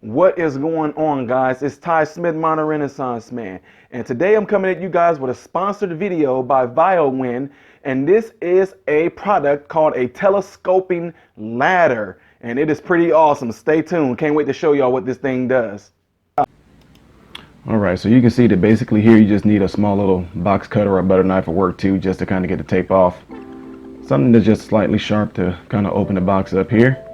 What is going on, guys? It's Ty Smith, Modern Renaissance Man, and today I'm coming at you guys with a sponsored video by Viowind, and this is a product called a telescoping ladder, and it is pretty awesome. Stay tuned. Can't wait to show y'all what this thing does. Alright, so you can see that basically here you just need a small little box cutter or a butter knife will work too, just to kind of get the tape off. Something that's just slightly sharp to kind of open the box up here.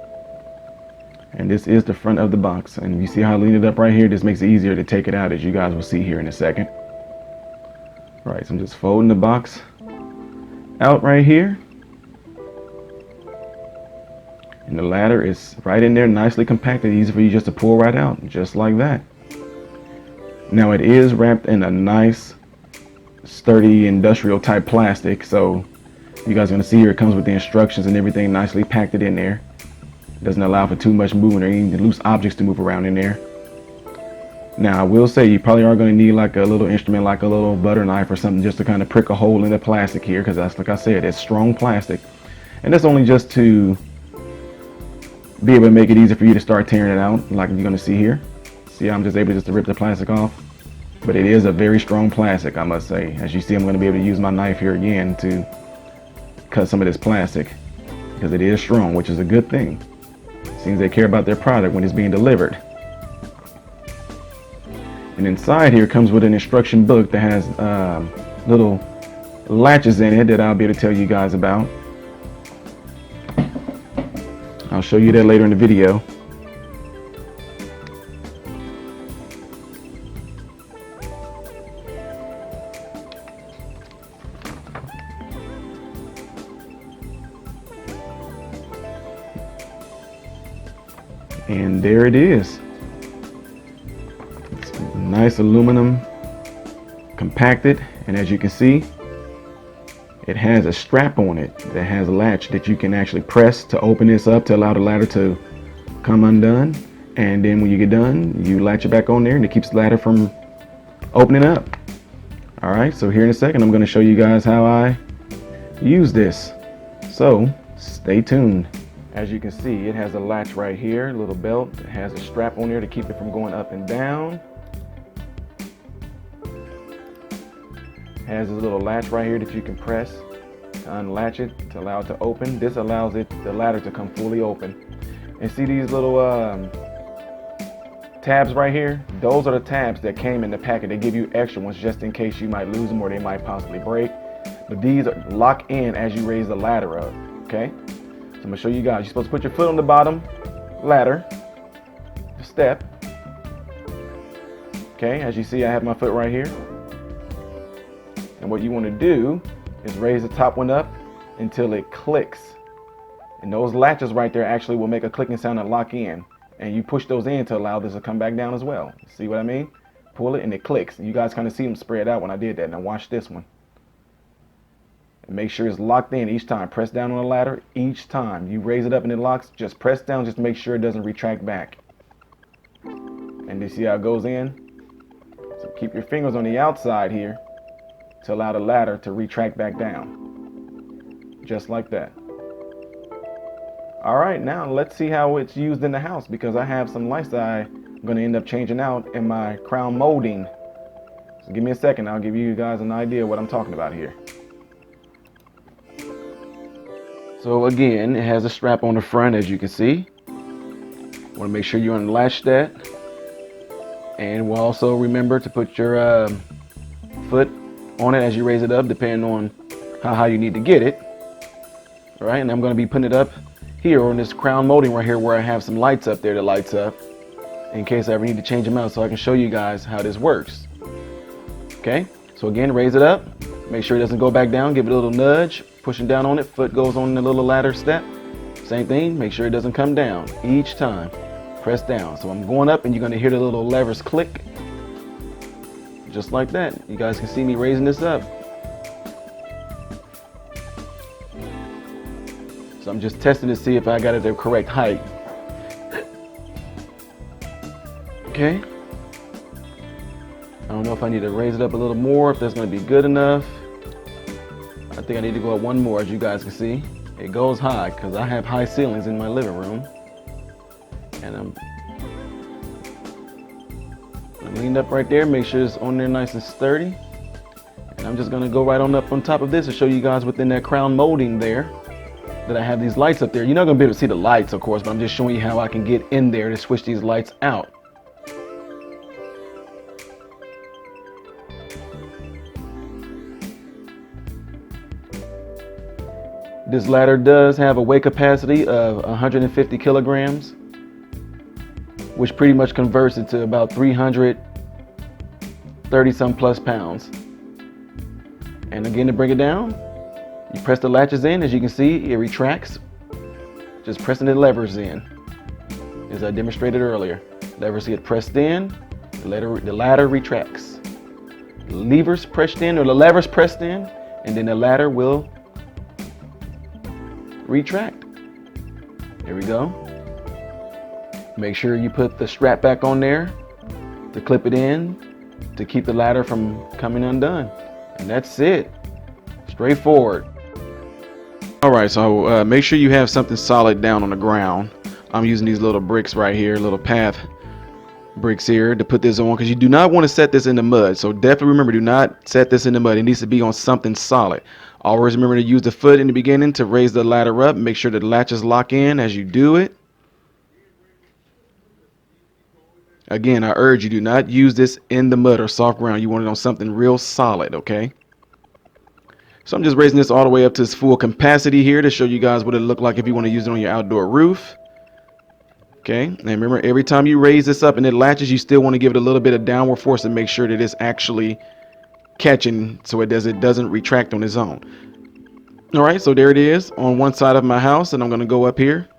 And this is the front of the box, and you see how I lean it up right here? This makes it easier to take it out, as you guys will see here in a second. All right, so I'm just folding the box out right here, and the ladder is right in there, nicely compacted, easy for you just to pull right out, just like that. Now it is wrapped in a nice sturdy industrial type plastic, so you guys are going to see here it comes with the instructions and everything nicely packed it in there. Doesn't allow for too much movement or any loose objects to move around in there. Now I will say you probably are going to need like a little instrument, like a little butter knife or something, just to kind of prick a hole in the plastic here, because that's, like I said, it's strong plastic, and that's only just to be able to make it easy for you to start tearing it out, like you're going to see here. See, I'm just able just to rip the plastic off, but it is a very strong plastic, I must say. As you see, I'm going to be able to use my knife here again to cut some of this plastic, because it is strong, which is a good thing. Seems they care about their product when it's being delivered. And inside here comes with an instruction book that has little latches in it that I'll be able to tell you guys about. I'll show you that later in the video. And there it is. It's nice aluminum, compacted, and as you can see, it has a strap on it that has a latch that you can actually press to open this up to allow the ladder to come undone. And then when you get done, you latch it back on there, and it keeps the ladder from opening up. All right, so here in a second, I'm going to show you guys how I use this. So stay tuned. As you can see, it has a latch right here, a little belt. It has a strap on there to keep it from going up and down. It has a little latch right here that you can press to unlatch it, to allow it to open. This allows the ladder to come fully open. And see these little tabs right here? Those are the tabs that came in the packet. They give you extra ones just in case you might lose them or they might possibly break. But these lock in as you raise the ladder up, okay? I'm going to show you guys. You're supposed to put your foot on the bottom ladder, the step. Okay, as you see, I have my foot right here. And what you want to do is raise the top one up until it clicks. And those latches right there actually will make a clicking sound and lock in. And you push those in to allow this to come back down as well. See what I mean? Pull it and it clicks. And you guys kind of see them spread out when I did that. Now watch this one. And make sure it's locked in each time. Press down on the ladder each time. You raise it up and it locks. Just press down just to make sure it doesn't retract back. And you see how it goes in? So keep your fingers on the outside here to allow the ladder to retract back down. Just like that. Alright, now let's see how it's used in the house, because I have some lights that I'm going to end up changing out in my crown molding. So give me a second. I'll give you guys an idea of what I'm talking about here. So again, it has a strap on the front, as you can see. Want to make sure you unlatch that. And we'll also remember to put your foot on it as you raise it up, depending on how high you need to get it. All right, and I'm going to be putting it up here on this crown molding right here, where I have some lights up there that lights up in case I ever need to change them out, so I can show you guys how this works. Okay, so again, raise it up. Make sure it doesn't go back down. Give it a little nudge. Pushing down on it, foot goes on the little ladder step. Same thing, make sure it doesn't come down each time. Press down. So I'm going up and you're going to hear the little levers click. Just like that. You guys can see me raising this up. So I'm just testing to see if I got it the correct height. Okay. I don't know if I need to raise it up a little more, if that's going to be good enough. I think I need to go up one more. As you guys can see, it goes high because I have high ceilings in my living room, and I'm Lean up right there, make sure it's on there nice and sturdy. And I'm just gonna go right on up on top of this to show you guys within that crown molding there that I have these lights up there. You're not gonna be able to see the lights, of course, but I'm just showing you how I can get in there to switch these lights out. This ladder does have a weight capacity of 150 kilograms, which pretty much converts it to about 330 some plus pounds. And again, to bring it down, you press the latches in. As you can see, it retracts. Just pressing the levers in, as I demonstrated earlier. Levers get pressed in, the ladder retracts. The levers pressed in, or the levers pressed in, and then the ladder will retract. There we go. Make sure you put the strap back on there to clip it in to keep the ladder from coming undone. And that's it. Straightforward. Alright, so make sure you have something solid down on the ground. I'm using these little bricks right here, little path bricks here to put this on, because you do not want to set this in the mud. So definitely remember, do not set this in the mud. It needs to be on something solid. Always remember to use the foot in the beginning to raise the ladder up. Make sure the latches lock in as you do it. Again, I urge you, do not use this in the mud or soft ground. You want it on something real solid, okay? So I'm just raising this all the way up to its full capacity here to show you guys what it look like if you want to use it on your outdoor roof. Okay, and remember, every time you raise this up and it latches, you still want to give it a little bit of downward force to make sure that it's actually catching, so it doesn't retract on its own. All right, so there it is on one side of my house, and I'm going to go up here.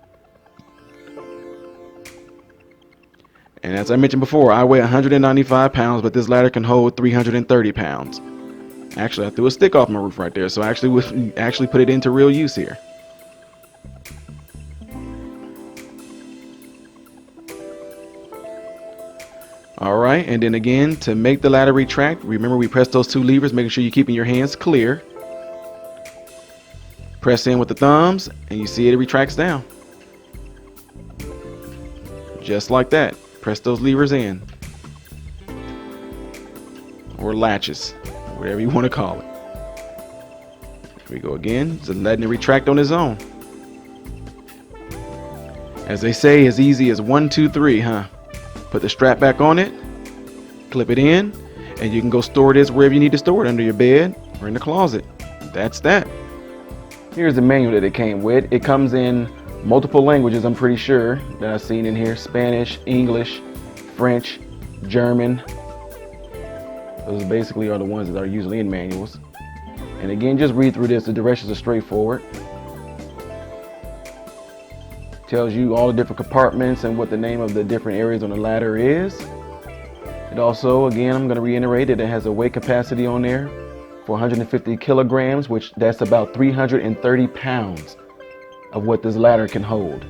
And as I mentioned before, I weigh 195 pounds, but this ladder can hold 330 pounds. Actually, I threw a stick off my roof right there, so I actually put it into real use here. All right, and then again, to make the ladder retract, remember we press those two levers, making sure you're keeping your hands clear. Press in with the thumbs, and you see it retracts down. Just like that. Press those levers in, or latches, whatever you want to call it. Here we go again, just letting it retract on its own. As they say, as easy as 1, 2, 3, huh? Put the strap back on it, clip it in, and you can go store this wherever you need to store it, under your bed or in the closet. That's that. Here's the manual that it came with. It comes in multiple languages, I'm pretty sure, that I've seen in here. Spanish, English, French, German. Those basically are the ones that are usually in manuals. And again, just read through this. The directions are straightforward. Tells you all the different compartments and what the name of the different areas on the ladder is. It also, again, I'm going to reiterate that it has a weight capacity on there for 150 kilograms, which that's about 330 pounds of what this ladder can hold.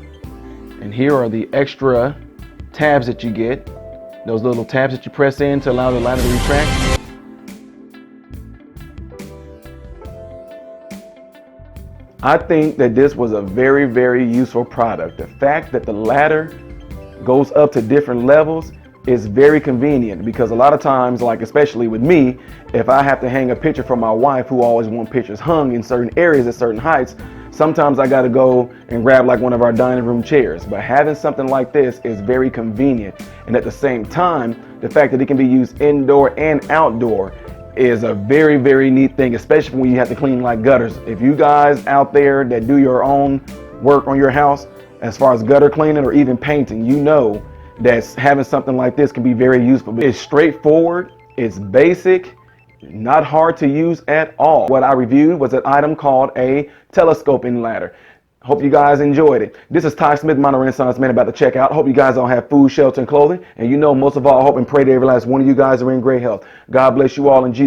And here are the extra tabs that you get. Those little tabs that you press in to allow the ladder to retract. I think that this was a very, very useful product. The fact that the ladder goes up to different levels is very convenient, because a lot of times, like especially with me, if I have to hang a picture for my wife, who always wants pictures hung in certain areas at certain heights, sometimes I got to go and grab like one of our dining room chairs. But having something like this is very convenient. And at the same time, the fact that it can be used indoor and outdoor is a very, very neat thing, especially when you have to clean like gutters. If you guys out there that do your own work on your house, as far as gutter cleaning or even painting, you know that having something like this can be very useful. It's straightforward, it's basic, not hard to use at all. What I reviewed was an item called a telescoping ladder. Hope you guys enjoyed it. This is Ty Smith, Modern Renaissance Man, about to check out. Hope you guys all have food, shelter, and clothing. And you know, most of all, I hope and pray that every last one of you guys are in great health. God bless you all in Jesus'